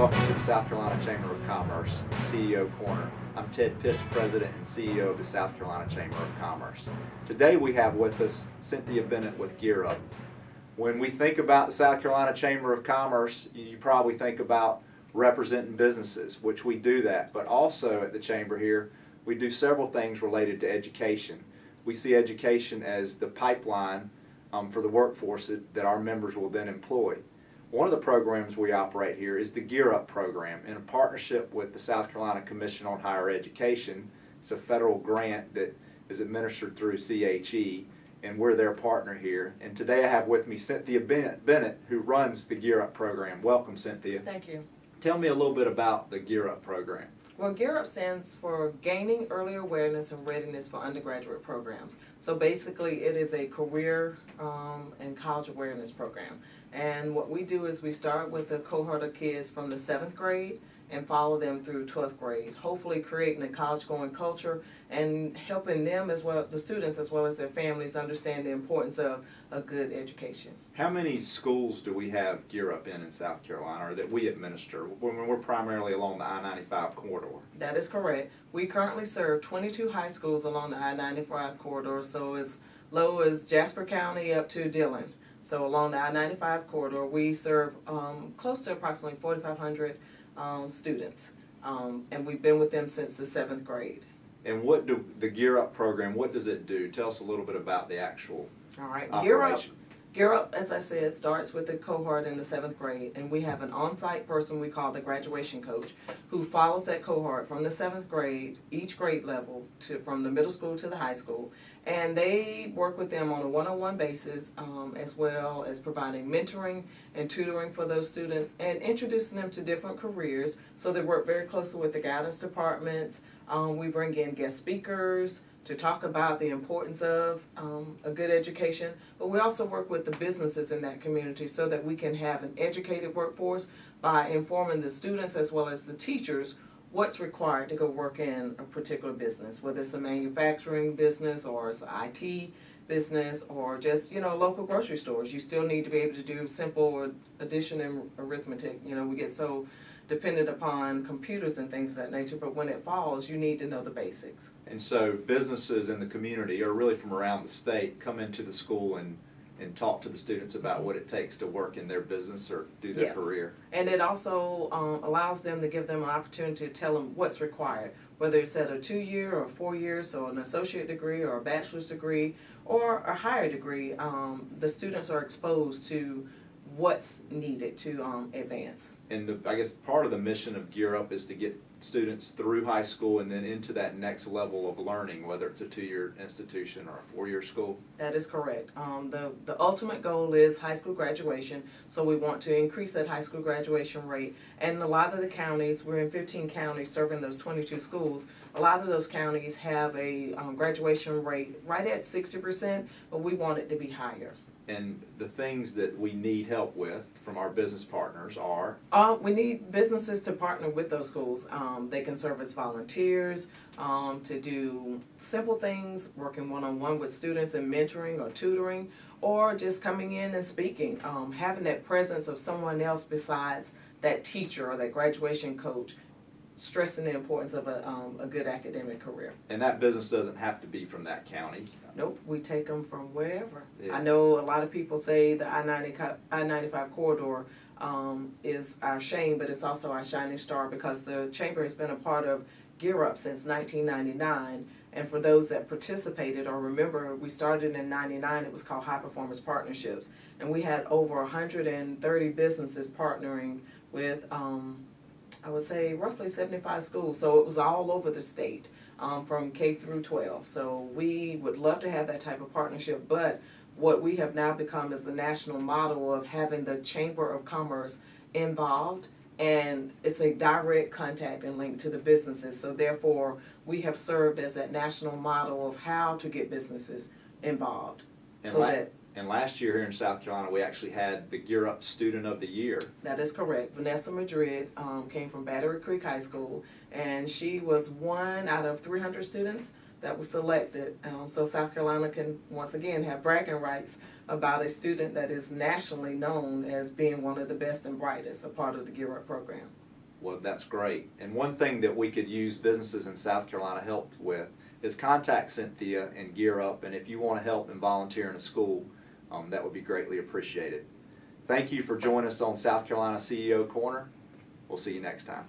welcome to the South Carolina Chamber of Commerce CEO Corner. I'm Ted Pitts, President and CEO of the South Carolina Chamber of Commerce. Today we have with us Cynthia Bennett with Gear Up. When we think about the South Carolina Chamber of Commerce, you probably think about representing businesses, which we do that, but also at the Chamber here, we do several things related to education. We see education as the pipeline for the workforce that our members will then employ. One of the programs we operate here is the Gear Up program in a partnership with the South Carolina Commission on Higher Education. It's a federal grant that is administered through CHE, and we're their partner here. And today I have with me Cynthia Bennett, who runs the Gear Up program. Welcome, Cynthia. Thank you. Tell me a little bit about the Gear Up program. Well, Gear Up stands for Gaining Early Awareness and Readiness for Undergraduate Programs. So basically it is a career and college awareness program. And what we do is we start with a cohort of kids from the 7th grade and follow them through 12th grade, hopefully creating a college-going culture and helping them as well, the students as well as their families, understand the importance of a good education. How many schools do we have Gear Up in South Carolina, or that we administer when we're primarily along the I-95 corridor? That is correct. We currently serve 22 high schools along the I-95 corridor, so as low as Jasper County up to Dillon. So along the I-95 corridor, we serve close to approximately 4,500 students, and we've been with them since the 7th grade. And what do the Gear Up program, what does it do? Tell us a little bit about the actual operation. Gear Up, as I said, starts with the cohort in the 7th grade, and we have an on-site person we call the graduation coach who follows that cohort from the 7th grade, each grade level, from the middle school to the high school, and they work with them on a one-on-one basis, as well as providing mentoring and tutoring for those students and introducing them to different careers. So they work very closely with the guidance departments. We bring in guest speakers to talk about the importance of a good education, but we also work with the businesses in that community so that we can have an educated workforce by informing the students as well as the teachers what's required to go work in a particular business, whether it's a manufacturing business or it's an IT business or just, local grocery stores. You still need to be able to do simple addition and arithmetic. We get so dependent upon computers and things of that nature, but when it falls, you need to know the basics. And so businesses in the community, or really from around the state, come into the school and talk to the students about what it takes to work in their business or do their career. And it also allows them to give them an opportunity to tell them what's required, whether it's at a 2-year or 4 years, so an associate degree or a bachelor's degree or a higher degree. The students are exposed to what's needed to advance. And I guess part of the mission of Gear Up is to get students through high school and then into that next level of learning, whether it's a 2-year institution or a 4-year school. That is correct. The ultimate goal is high school graduation, so we want to increase that high school graduation rate. And a lot of the counties, we're in 15 counties serving those 22 schools, a lot of those counties have a graduation rate right at 60%, but we want it to be higher. And the things that we need help with from our business partners are? We need businesses to partner with those schools. They can serve as volunteers, to do simple things, working one-on-one with students and mentoring or tutoring, or just coming in and speaking. Having that presence of someone else besides that teacher or that graduation coach, stressing the importance of a good academic career. And that business doesn't have to be from that county? Nope, we take them from wherever. Yeah. I know a lot of people say the I-95 corridor is our shame, but it's also our shining star because the Chamber has been a part of Gear Up since 1999. And for those that participated or remember, we started in '99, it was called High Performance Partnerships. And we had over 130 businesses partnering with I would say roughly 75 schools, so it was all over the state, from K through 12. So we would love to have that type of partnership, but what we have now become is the national model of having the Chamber of Commerce involved, and it's a direct contact and link to the businesses. So therefore, we have served as that national model of how to get businesses involved. And last year here in South Carolina, we actually had the Gear Up Student of the Year. That is correct. Vanessa Madrid came from Battery Creek High School, and she was one out of 300 students that was selected. So South Carolina can, once again, have bragging rights about a student that is nationally known as being one of the best and brightest, a part of the Gear Up program. Well, that's great. And one thing that we could use businesses in South Carolina help with is contact Cynthia and Gear Up. And if you want to help and volunteer in a school, that would be greatly appreciated. Thank you for joining us on South Carolina CEO Corner. We'll see you next time.